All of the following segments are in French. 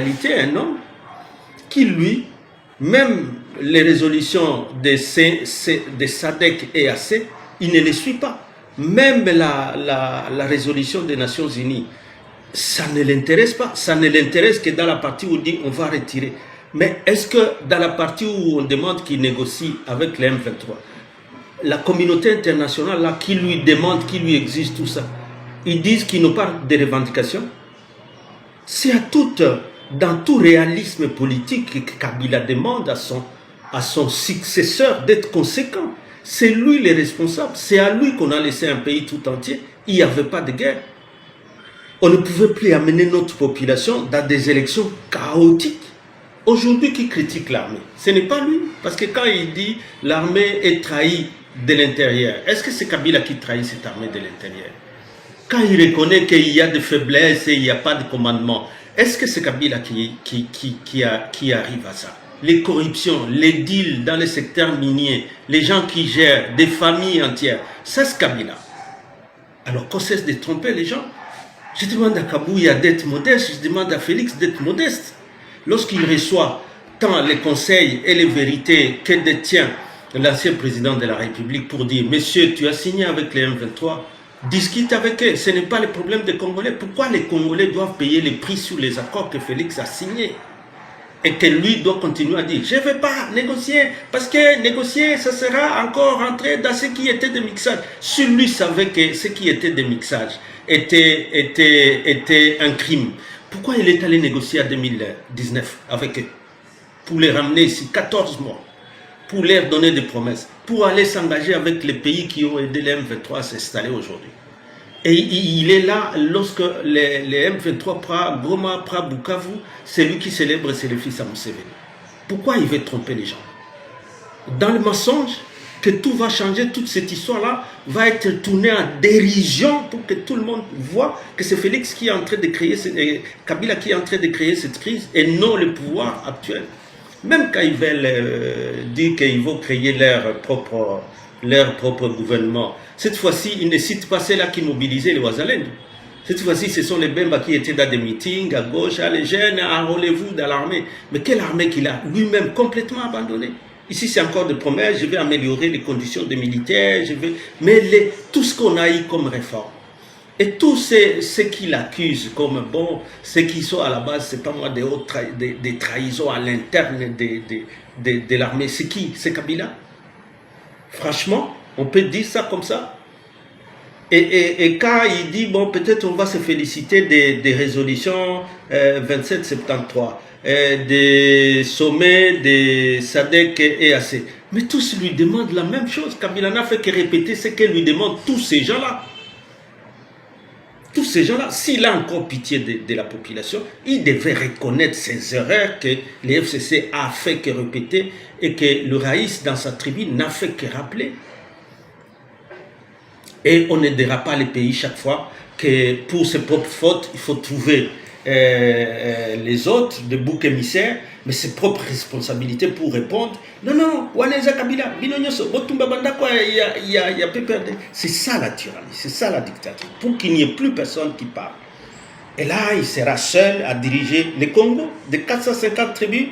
réalité un homme qui, lui, même les résolutions de SADC et AC, il ne les suit pas. Même la résolution des Nations Unies, ça ne l'intéresse pas. Ça ne l'intéresse que dans la partie où on dit on va retirer. Mais est-ce que dans la partie où on demande qu'il négocie avec les M23, la communauté internationale là, qui lui demande, qui lui exige tout ça, ils disent qu'ils n'ont pas de revendications? C'est dans tout réalisme politique que Kabila demande à son successeur d'être conséquent. C'est lui le responsable. C'est à lui qu'on a laissé un pays tout entier. Il n'y avait pas de guerre. On ne pouvait plus amener notre population dans des élections chaotiques. Aujourd'hui, qui critique l'armée? Ce n'est pas lui. Parce que quand il dit l'armée est trahie de l'intérieur, est-ce que c'est Kabila qui trahit cette armée de l'intérieur? Quand il reconnaît qu'il y a des faiblesses et il n'y a pas de commandement, est-ce que c'est Kabila qui arrive à ça? Les corruptions, les deals dans le secteur minier, les gens qui gèrent des familles entières, c'est Kabila. Alors qu'on cesse de tromper les gens. Je demande à Kabouya d'être modeste, je demande à Félix d'être modeste. Lorsqu'il reçoit tant les conseils et les vérités que détient l'ancien président de la République pour dire « Monsieur, tu as signé avec les M23 », discute avec eux, ce n'est pas le problème des Congolais. Pourquoi les Congolais doivent payer les prix sur les accords que Félix a signés? Et que lui doit continuer à dire, je ne vais pas négocier, parce que négocier, ça sera encore rentrer dans ce qui était des mixages. Si lui savait que ce qui était des mixages était un crime, pourquoi il est allé négocier en 2019 avec eux? Pour les ramener ici 14 mois, pour leur donner des promesses, pour aller s'engager avec les pays qui ont aidé les M23 à s'installer aujourd'hui. Et il est là lorsque les M23 prennent Goma, prennent Bukavu, c'est lui qui célèbre, c'est le fils à Museveni. Pourquoi il veut tromper les gens? Dans le mensonge, que tout va changer, toute cette histoire-là va être tournée en dérision pour que tout le monde voit que c'est Félix qui est en train de créer, Kabila qui est en train de créer cette crise et non le pouvoir actuel. Même quand ils veulent dire qu'ils vont créer leur propre gouvernement, cette fois-ci, ils ne citent pas ceux-là qui mobilisaient les Ouazalènes. Cette fois-ci, ce sont les Bemba qui étaient dans des meetings à gauche, les jeunes, enrôlez-vous dans l'armée. Mais quelle armée qu'il a lui-même complètement abandonnée? Ici, c'est encore des promesses, je vais améliorer les conditions des militaires, mais tout ce qu'on a eu comme réforme, et tous ceux qui l'accusent comme bon, ceux qui sont à la base, c'est pas moi, des trahisons à l'interne de l'armée, c'est qui? C'est Kabila? Franchement, on peut dire ça comme ça? Et quand il dit, bon, peut-être on va se féliciter des résolutions 2773, des sommets des SADC et AC, mais tous lui demandent la même chose. Kabila n'a fait que répéter ce que lui demandent tous ces gens-là. Tous ces gens-là, s'il a encore pitié de la population, il devait reconnaître ses erreurs que les FCC a fait que répéter et que le Raïs, dans sa tribune, n'a fait que rappeler. Et on n'aidera pas les pays chaque fois que pour ses propres fautes, il faut trouver les autres de boucs émissaires, mais ses propres responsabilités pour répondre. Non, non, Waneza Kabila, Binonyoso, Botumba Bandako, il y a PPRD. C'est ça la tyrannie, c'est ça la dictature. Pour qu'il n'y ait plus personne qui parle. Et là, il sera seul à diriger les Congo de 450 tribus.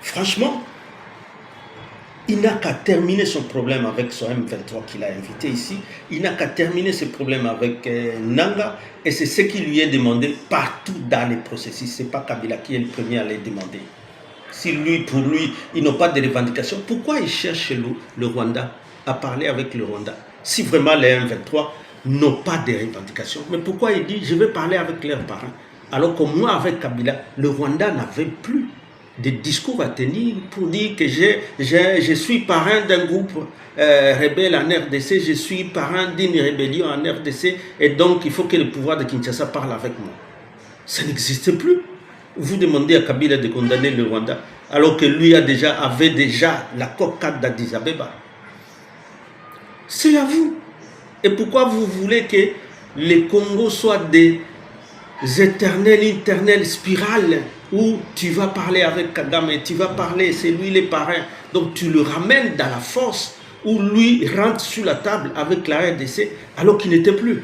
Franchement, il n'a qu'à terminer son problème avec son M23 qu'il a invité ici. Il n'a qu'à terminer ce problème avec Nanga. Et c'est ce qui lui est demandé partout dans les processus. Ce n'est pas Kabila qui est le premier à les demander. Si pour lui, ils n'ont pas de revendications, pourquoi il cherche le Rwanda à parler avec le Rwanda? Si vraiment les M23 n'ont pas de revendications, mais pourquoi il dit je vais parler avec leurs parents? Alors que moi, avec Kabila, le Rwanda n'avait plus des discours à tenir pour dire que je suis parrain d'un groupe rebelle en RDC, je suis parrain d'une rébellion en RDC, et donc il faut que le pouvoir de Kinshasa parle avec moi. Ça n'existe plus. Vous demandez à Kabila de condamner le Rwanda, alors que lui avait déjà l'accord 4 d'Addis Abeba. C'est à vous. Et pourquoi vous voulez que les Congos soient des éternelles spirales où tu vas parler avec Kagame, tu vas parler, c'est lui le parrain, donc tu le ramènes dans la force où lui rentre sur la table avec la RDC alors qu'il n'était plus.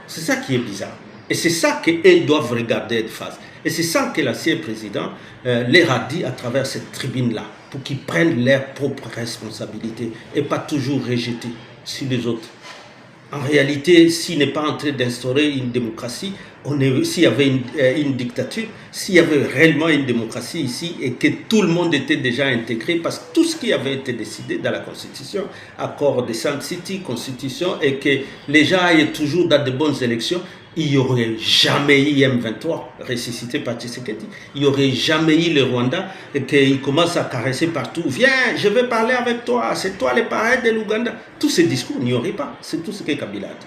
C'est ça qui est bizarre. Et c'est ça qu'ils doivent regarder de face. Et c'est ça que l'ancien président leur a dit à travers cette tribune-là, pour qu'ils prennent leurs propres responsabilités et pas toujours rejeter sur les autres. En réalité, s'il n'est pas en train d'instaurer une démocratie, s'il y avait une dictature, s'il y avait réellement une démocratie ici et que tout le monde était déjà intégré, parce que tout ce qui avait été décidé dans la Constitution, accord de Sun City, Constitution, et que les gens aillent toujours dans de bonnes élections, il n'y aurait jamais eu M23 ressuscité par Tshisekedi. Il n'y aurait jamais eu le Rwanda qui commence à caresser partout. Viens, je vais parler avec toi, c'est toi le parrain de l'Ouganda. Tous ces discours, il n'y aurait pas. C'est tout ce que Kabila a dit.